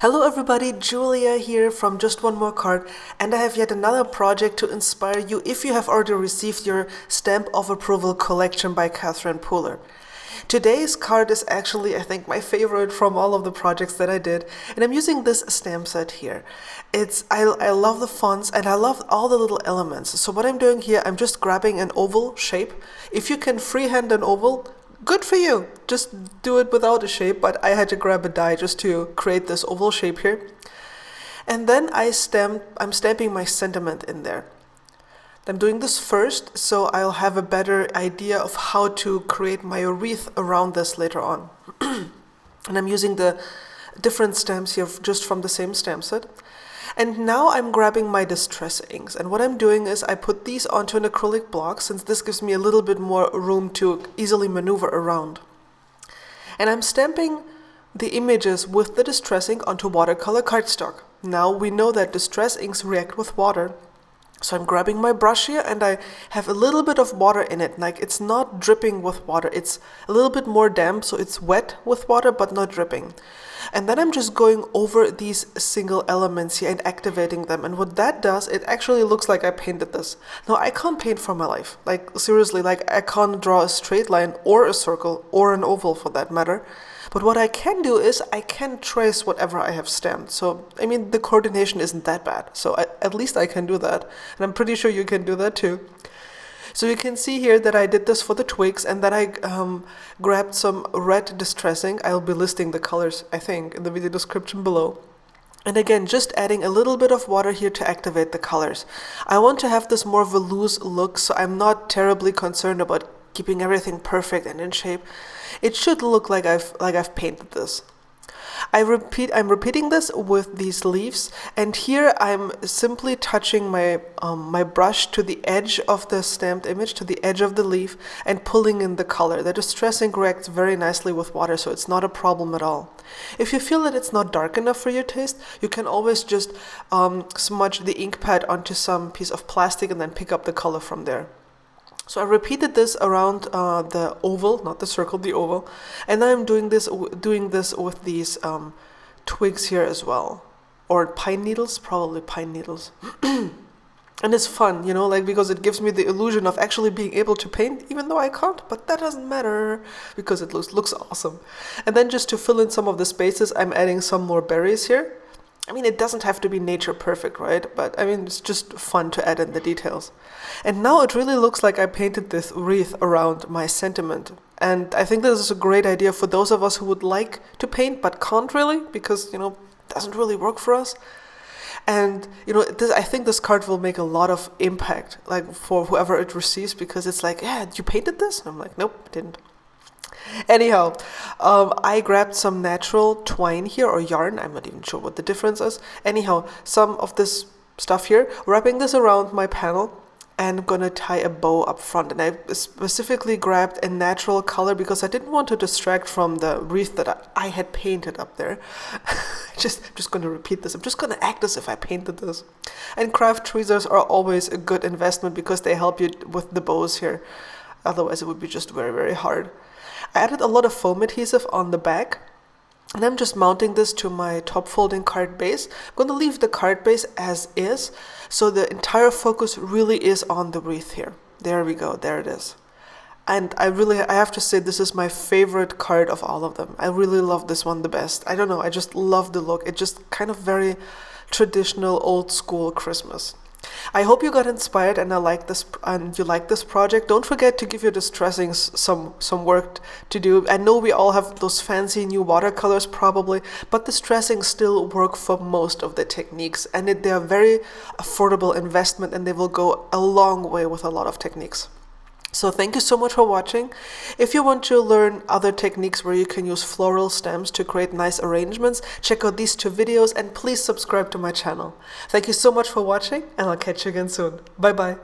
Hello everybody, Julia here from Just One More Card, and I have yet another project to inspire you if you have already received your Stamp of Approval collection by Catherine Pooler. Today's card is actually, I think, my favorite from all of the projects that I did, and I'm using this stamp set here. I love the fonts and I love all the little elements. So what I'm doing here, I'm just grabbing an oval shape. If you can freehand an oval, good for you. Just do it without a shape, but I had to grab a die just to create this oval shape here. And then I'm stamping my sentiment in there. I'm doing this first, so I'll have a better idea of how to create my wreath around this later on. And I'm using the different stamps here just from the same stamp set. And now I'm grabbing my distress inks, and what I'm doing is I put these onto an acrylic block, since this gives me a little bit more room to easily maneuver around. And I'm stamping the images with the distress ink onto watercolor cardstock. Now we know that distress inks react with water, so I'm grabbing my brush here and I have a little bit of water in it. Like, it's not dripping with water, it's a little bit more damp, so it's wet with water but not dripping. And then I'm just going over these single elements here and activating them. And what that does, it actually looks like I painted this. Now, I can't paint for my life. Like, seriously, like I can't draw a straight line or a circle or an oval for that matter. But what I can do is I can trace whatever I have stamped. So, I mean, the coordination isn't that bad. So at least I can do that. And I'm pretty sure you can do that too. So you can see here that I did this for the twigs, and then I grabbed some red distress ink. I'll be listing the colors, I think, in the video description below. And again, just adding a little bit of water here to activate the colors. I want to have this more of a loose look, so I'm not terribly concerned about keeping everything perfect and in shape. It should look like I've painted this. I'm repeating this with these leaves, and here I'm simply touching my my brush to the edge of the stamped image, to the edge of the leaf, and pulling in the color. The distress ink reacts very nicely with water, so it's not a problem at all. If you feel that it's not dark enough for your taste, you can always just smudge the ink pad onto some piece of plastic and then pick up the color from there. So I repeated this around the oval, not the circle, the oval, and I'm doing this with these twigs here as well, or pine needles, probably pine needles. And it's fun, you know, like, because it gives me the illusion of actually being able to paint, even though I can't, but that doesn't matter because it looks awesome. And then just to fill in some of the spaces, I'm adding some more berries here. I mean, it doesn't have to be nature perfect, right? But I mean, it's just fun to add in the details. And now it really looks like I painted this wreath around my sentiment. And I think this is a great idea for those of us who would like to paint but can't really, because, you know, it doesn't really work for us. And, you know, I think this card will make a lot of impact, like, for whoever it receives, because it's like, yeah, you painted this? And I'm like, nope, I didn't. Anyhow, I grabbed some natural twine here, or yarn, I'm not even sure what the difference is. Anyhow, some of this stuff here, wrapping this around my panel, and I'm gonna tie a bow up front. And I specifically grabbed a natural color because I didn't want to distract from the wreath that I had painted up there. I'm just gonna repeat this. I'm just gonna act as if I painted this. And craft tweezers are always a good investment because they help you with the bows here. Otherwise it would be just very, very hard. I added a lot of foam adhesive on the back, and I'm just mounting this to my top folding card base. I'm going to leave the card base as is, so the entire focus really is on the wreath here. There we go, there it is. And I have to say, this is my favorite card of all of them. I really love this one the best. I don't know, I just love the look. It's just kind of very traditional, old school Christmas. I hope you got inspired and you like this project. Don't forget to give your distress inks some work to do. I know we all have those fancy new watercolors probably, but distress inks still work for most of the techniques, and they're a very affordable investment, and they will go a long way with a lot of techniques. So thank you so much for watching. If you want to learn other techniques where you can use floral stems to create nice arrangements, check out these 2 videos, and please subscribe to my channel. Thank you so much for watching, and I'll catch you again soon. Bye bye.